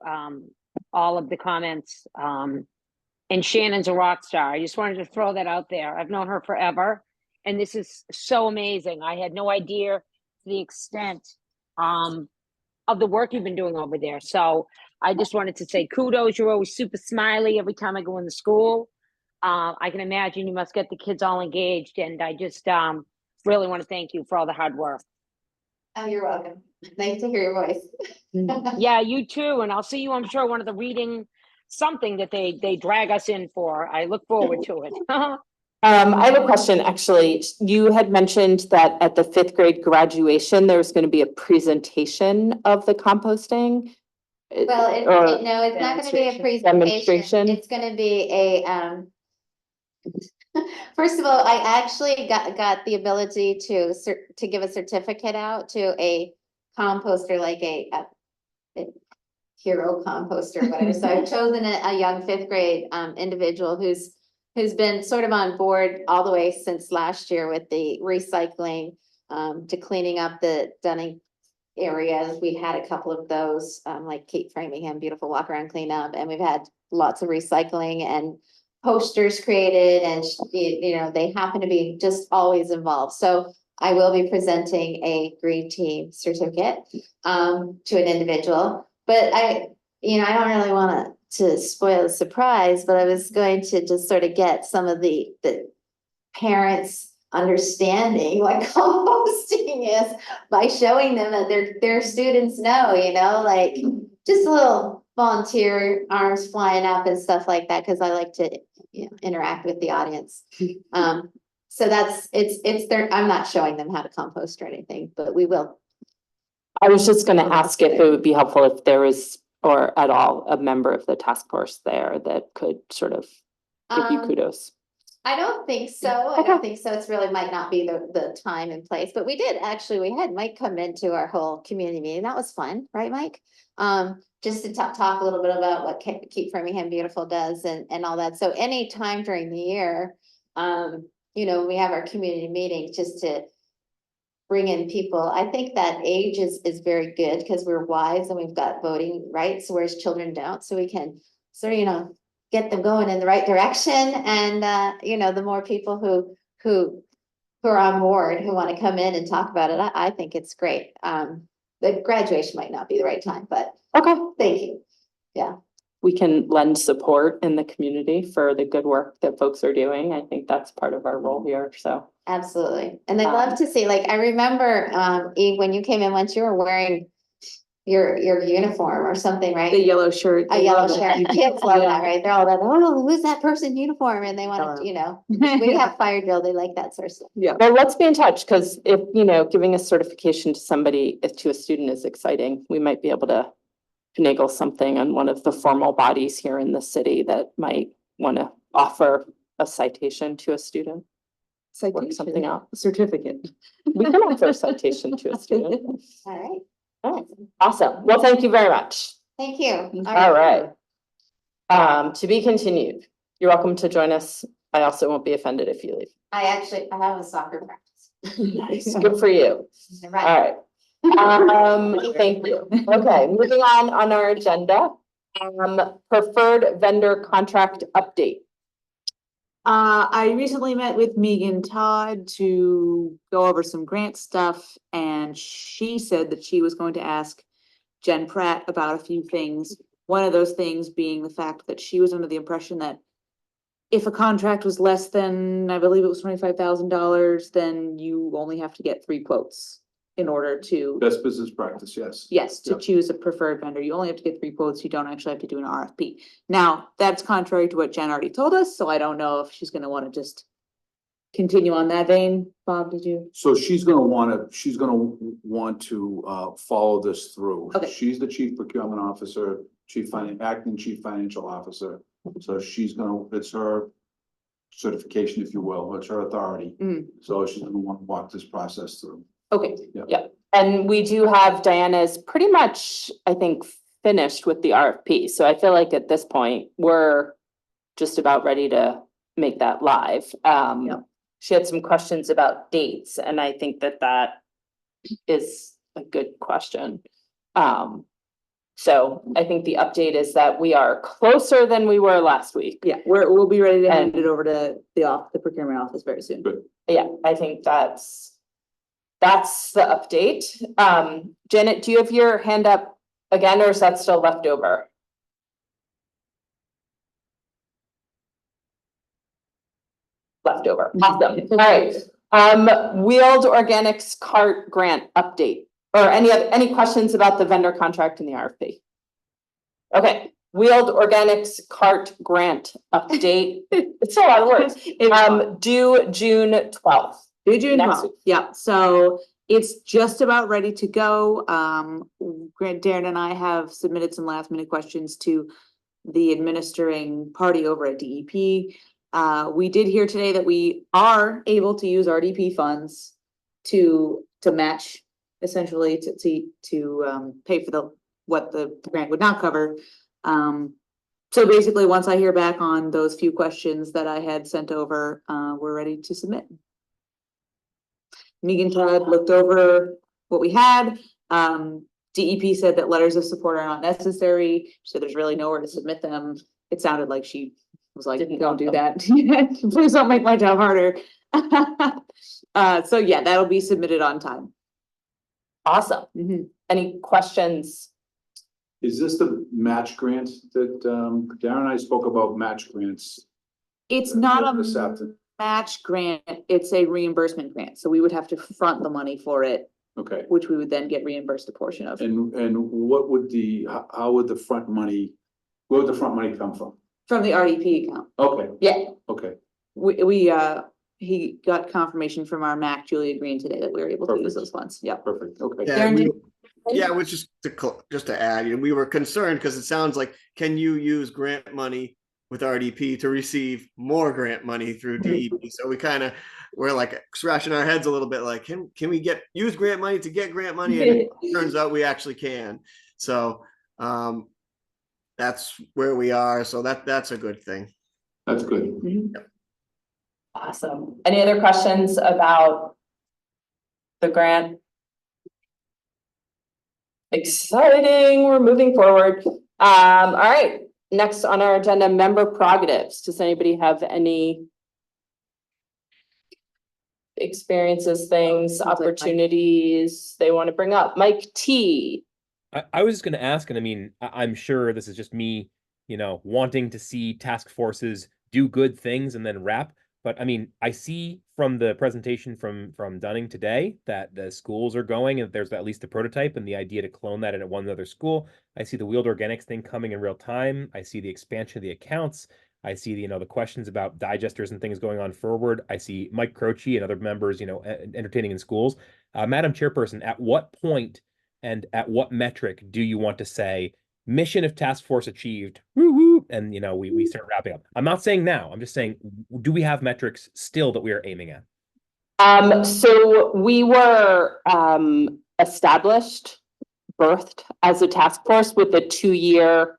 all of the comments. And Shannon's a rock star. I just wanted to throw that out there. I've known her forever, and this is so amazing. I had no idea the extent of the work you've been doing over there. So I just wanted to say kudos. You're always super smiley every time I go in the school. I can imagine you must get the kids all engaged, and I just really want to thank you for all the hard work. Oh, you're welcome. Nice to hear your voice. Yeah, you too. And I'll see you, I'm sure, one of the reading something that they drag us in for. I look forward to it. I have a question, actually. You had mentioned that at the 5th grade graduation, there was going to be a presentation of the composting. Well, no, it's not gonna be a presentation. Demonstration? It's gonna be a, first of all, I actually got the ability to give a certificate out to a composter, like a hero composter, whatever. So I've chosen a young 5th grade individual who's been sort of on board all the way since last year with the recycling to cleaning up the Dunning areas. We had a couple of those, like Kate Framingham, beautiful walk around cleanup, and we've had lots of recycling and posters created, and you know, they happen to be just always involved. So I will be presenting a green team certificate to an individual, but I don't really want to spoil the surprise, but I was going to just sort of get some of the parents understanding what composting is by showing them that their students know, like just a little volunteer arms flying up and stuff like that, because I like to interact with the audience. So it's there. I'm not showing them how to compost or anything, but we will. I was just going to ask if it would be helpful if there was, or at all, a member of the task force there that could sort of give you kudos. I don't think so. I don't think so. It's really might not be the time and place, but we did actually, we had Mike come into our whole community meeting. That was fun, right, Mike? Just to talk a little bit about what Keep Framingham Beautiful does and all that. So any time during the year, you know, we have our community meetings just to bring in people. I think that age is very good because we're wise and we've got voting rights, whereas children don't. So we can sort of, you know, get them going in the right direction. And, you know, the more people who are on board, who want to come in and talk about it, I think it's great. The graduation might not be the right time, but Okay. thank you. Yeah. We can lend support in the community for the good work that folks are doing. I think that's part of our role here, so. Absolutely. And I'd love to see, like, I remember, Eve, when you came in once, you were wearing your uniform or something, right? The yellow shirt. A they yellow love it. shirt. Kids love that, right? They're all about, oh, who's that person in uniform? And they want to, you know, we have fire drill. They like that sort of stuff. Yeah. Well, let's be in touch, because if, you know, giving a certification to somebody, to a student is exciting, we might be able to finagle something on one of the formal bodies here in the city that might want to offer a citation to a student. Work something out. Certificate. We can offer a citation to a student. All right. All right, awesome. Well, thank you very much. Thank you. All right. To be continued. You're welcome to join us. I also won't be offended if you leave. I have a soccer practice. Nice. Good for you. Right. All right. Thank you. Okay, moving on our agenda. Preferred vendor contract update. I recently met with Megan Todd to go over some grant stuff, and she said that she was going to ask Jen Pratt about a few things. One of those things being the fact that she was under the impression that if a contract was less than, I believe it was $25,000, then you only have to get 3 quotes in order to, Best business practice, yes. yes, to Yep. choose a preferred vendor. You only have to get 3 quotes. You don't actually have to do an RFP. Now, that's contrary to what Jen already told us, so I don't know if she's gonna wanna just continue on that vein. Bob, did you? So she's gonna want to follow this through. Okay. She's the chief procurement officer, acting chief financial officer. So it's her certification, if you will, it's her authority. Mm. So she's gonna want to walk this process through. Okay, And we do have Diana's pretty much, I think, finished with the RFP. So I feel like at this point, we're just about ready to make that live. She had some questions about dates, and I think that is a good question. So I think the update is that we are closer than we were last week. yeah, we'll be ready to hand it over to the procurement office very soon. Good. Yeah, I think that's the update. Janet, do you have your hand up again, or is that still left over? Leftover. Awesome. All right. Wheeled Organics cart grant update, or any questions about the vendor contract in the RFP? Okay, Wheeled Organics cart grant update. It's a lot of words. Due June 12th. Due June Next 12th. week. Yeah, so it's just about ready to go. Darren and I have submitted some last minute questions to the administering party over at DEP. We did hear today that we are able to use RDP funds to match, essentially to pay for what the grant would not cover. So basically, once I hear back on those few questions that I had sent over, we're ready to submit. Megan Todd looked over what we had. DEP said that letters of support are not necessary, so there's really nowhere to submit them. It sounded like she was like, don't do that. Please don't make my job harder. So yeah, that'll be submitted on time. Awesome. Mhm. Any questions? Is this the match grant that Darren and I spoke about match grants? It's not This a afternoon. match grant, it's a reimbursement grant, so we would have to front the money for it, Okay, which we would then get reimbursed a portion of. and what would how would the front money, where would the front money come from? From the RDP account. Okay, Yeah, okay, he got confirmation from our MAC, Julia Green, today that we were able to use Perfect. those funds. Yep. perfect, okay. Yeah, Darren, which just to add, we were concerned because it sounds like, can you use grant money with RDP to receive more grant money through DEP. So we're like scratching our heads a little bit, like, can we use grant money to get grant money? And it turns out we actually can. So that's where we are. So that's a good thing. That's good. Awesome. Any other questions about the grant? Exciting, we're moving forward. All right, next on our agenda, member prerogatives. Does anybody have any experiences, things, opportunities they want to bring up? Mike T. I was just going to ask, and I mean, I'm sure this is just me, wanting to see task forces do good things and then wrap. But I mean, I see from the presentation from Dunning today that the schools are going and there's at least a prototype and the idea to clone that at one other school. I see the wheeled organics thing coming in real time. I see the expansion of the accounts. I see the questions about digesters and things going on forward. I see Mike Croce and other members, entertaining in schools. Madam Chairperson, at what point and at what metric do you want to say mission of task force achieved, woo woo, and we start wrapping up? I'm not saying now, I'm just saying, do we have metrics still that we are aiming at? So we were established, birthed as a task force with a 2-year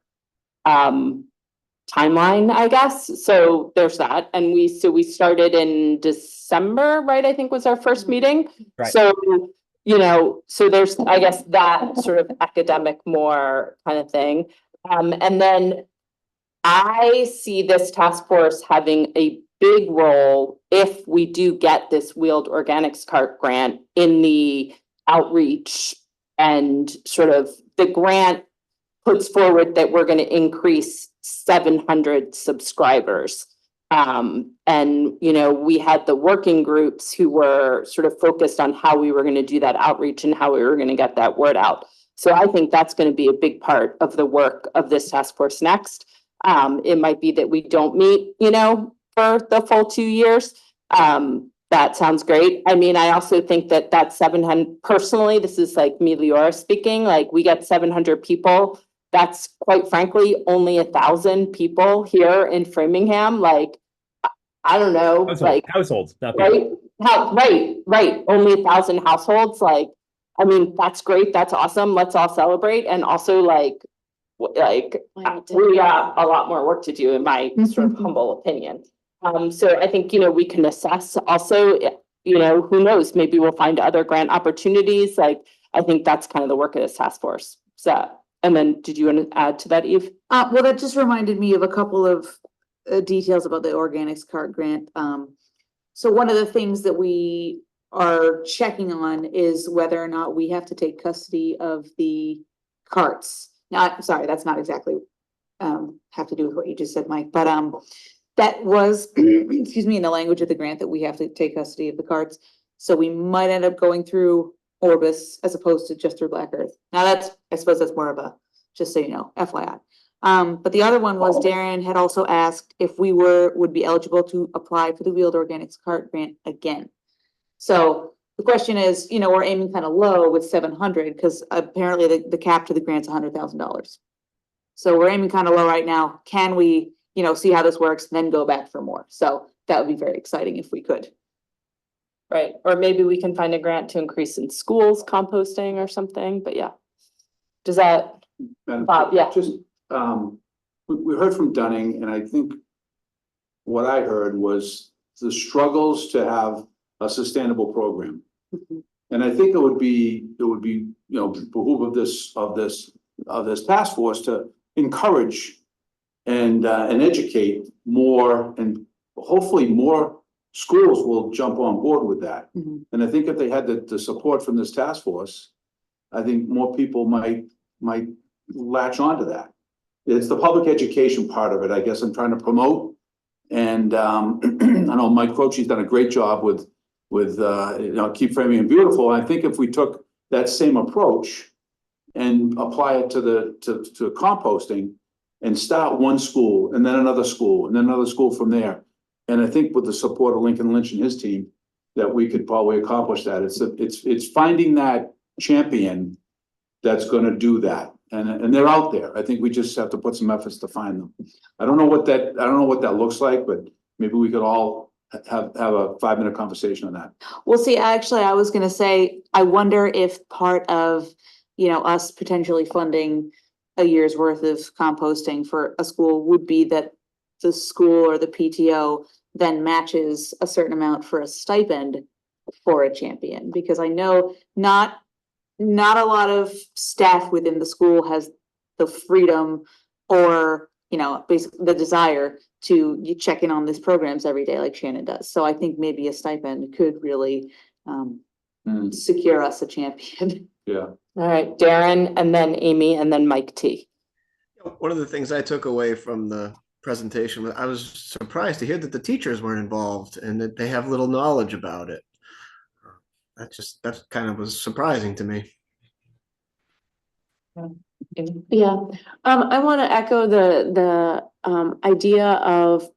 timeline, I guess. So there's that. And we started in December, right? I think was our first meeting. Right. So so there's, I guess, that sort of academic more kind of thing. And then I see this task force having a big role if we do get this wheeled organics cart grant in the outreach, and sort of the grant puts forward that we're going to increase 700 subscribers. And, we had the working groups who were sort of focused on how we were going to do that outreach and how we were going to get that word out. So I think that's going to be a big part of the work of this task force next. It might be that we don't meet, for the full 2 years. That sounds great. I mean, I also think that 700, personally, this is like me, Leora speaking, like we get 700 people. That's quite frankly, only 1,000 people here in Framingham. Like, I don't know, households, not people. Right. Only 1,000 households. Like, I mean, that's great. That's awesome. Let's all celebrate. And also we got a lot more work to do in my sort of humble opinion. So I think, we can assess also, who knows, maybe we'll find other grant opportunities. Like, I think that's kind of the work of this task force. So, and then did you want to add to that, Eve? Well, that just reminded me of a couple of details about the organics cart grant. So one of the things that we are checking on is whether or not we have to take custody of the carts. Now, sorry, that's not exactly have to do with what you just said, Mike, but that was, excuse me, in the language of the grant that we have to take custody of the carts. So we might end up going through Orbis as opposed to just through Black Earth. Now I suppose that's more of a, just so you know, FYI. But the other one was Darren had also asked if we would be eligible to apply for the wheeled organics cart grant again. So the question is, we're aiming kind of low with 700 because apparently the cap to the grant's $100,000. So we're aiming kind of low right now. Can we, see how this works, then go back for more? So that would be very exciting if we could. Right. Or maybe we can find a grant to increase in schools composting or something. But yeah. Does that, Bob? Yeah. Just, we heard from Dunning, and I think what I heard was the struggles to have a sustainable program. And I think it would be, behoove of this task force to encourage and educate more, and hopefully more schools will jump on board with that. And I think if they had the support from this task force, I think more people might latch onto that. It's the public education part of it, I guess I'm trying to promote. And I know Mike Croce's done a great job with Keep Framingham Beautiful. I think if we took that same approach and apply it to composting and start one school and then another school and then another school from there. And I think with the support of Lincoln Lynch and his team, that we could probably accomplish that. It's finding that champion that's going to do that. and they're out there. I think we just have to put some efforts to find them. I don't know what that looks like, but maybe we could all have a 5-minute conversation on that. Well, see, actually, I was gonna say, I wonder if part of, us potentially funding a year's worth of composting for a school would be that the school or the PTO then matches a certain amount for a stipend for a champion, because I know not a lot of staff within the school has the freedom or, basically the desire to you check in on these programs every day like Shannon does. So I think maybe a stipend could really secure us a champion. Yeah. All right, Darren, and then Amy, and then Mike T. One of the things I took away from the presentation was I was surprised to hear that the teachers weren't involved and that they have little knowledge about it. That kind of was surprising to me. Yeah, I want to echo the idea of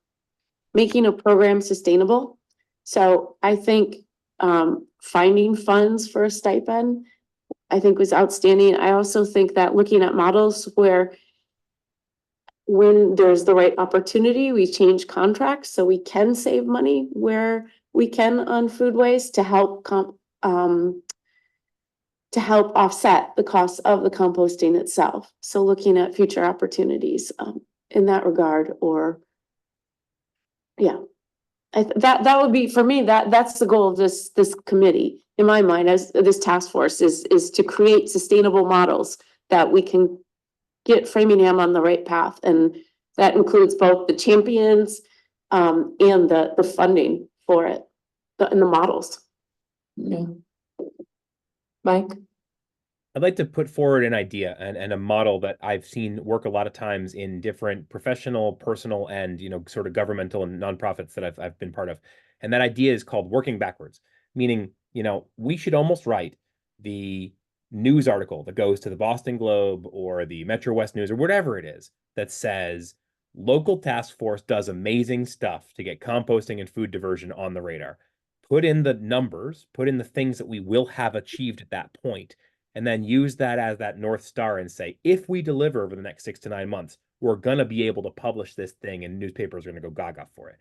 making a program sustainable. So I think finding funds for a stipend, I think was outstanding. I also think that looking at models where when there's the right opportunity, we change contracts so we can save money where we can on food waste to help offset the cost of the composting itself. So looking at future opportunities in that regard, or that would be for me, that's the goal of this committee, in my mind, as this task force is to create sustainable models that we can get Framingham on the right path. And that includes both the champions and the funding for it and the models. Yeah. Mike? I'd like to put forward an idea and a model that I've seen work a lot of times in different professional, personal, and sort of governmental and nonprofits that I've been part of. And that idea is called working backwards, meaning we should almost write the news article that goes to the Boston Globe or the Metro West News or whatever it is that says local task force does amazing stuff to get composting and food diversion on the radar. Put in the numbers, put in the things that we will have achieved at that point, and then use that as that North Star and say, if we deliver over the next 6 to 9 months, we're going to be able to publish this thing and newspapers are going to go gaga for it.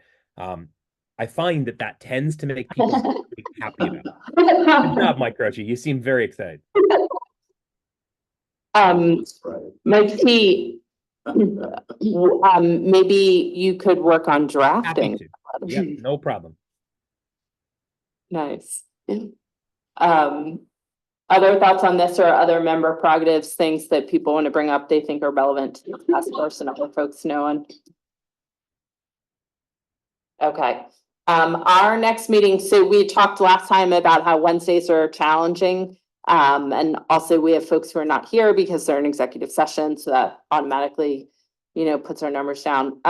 I find that tends to make people really happy about it. Good job, Mike Croce. You seem very excited. Mike T, maybe you could work on drafting. Happy to. Yep, no problem. Nice. Other thoughts on this or other member prerogatives, things that people want to bring up they think are relevant to the task force and other folks knowing? Okay. Our next meeting, so we talked last time about how Wednesdays are challenging. And also we have folks who are not here because they're in executive session, so that automatically, puts our numbers down.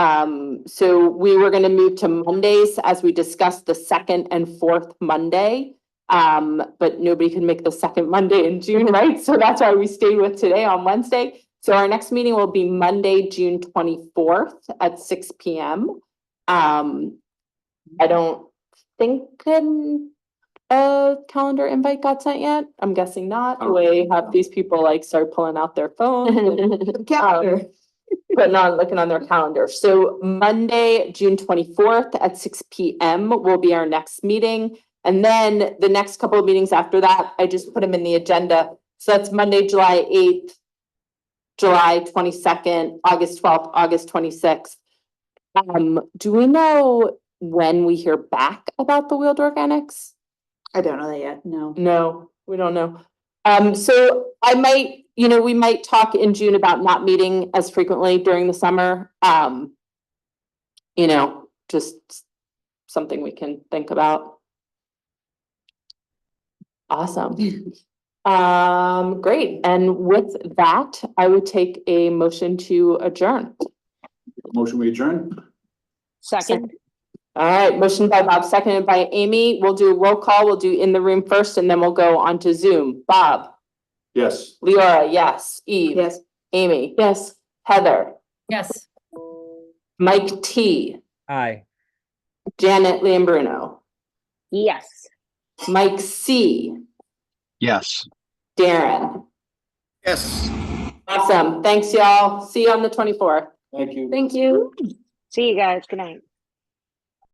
So we were going to move to Mondays as we discussed the second and fourth Monday. But nobody can make the second Monday in June, right? So that's why we stayed with today on Wednesday. So our next meeting will be Monday, June 24th at 6 p.m. I don't think a calendar invite got sent yet. I'm guessing not. The way have these people start pulling out their phones but not looking on their calendar. So Monday, June 24th at 6 p.m. will be our next meeting. And then the next couple of meetings after that, I just put them in the agenda. So that's Monday, July 8th, July 22nd, August 12th, August 26th. Do we know when we hear back about the wheeled organics? I don't know that yet. No. No, we don't know. So I might, we might talk in June about not meeting as frequently during the summer. Just something we can think about. Awesome. Great. And with that, I would take a motion to adjourn. Motion we adjourn? Second. All right, motion by Bob, seconded by Amy. We'll do a roll call. We'll do in the room first, and then we'll go on to Zoom. Bob? Yes. Leora, yes. Eve? Yes. Amy? Yes. Heather? Yes. Mike T? Aye. Janet Lambrino? Yes. Mike C? Yes. Darren? Yes. Awesome. Thanks, y'all. See you on the 24th. Thank you. Thank you. See you guys. Good night.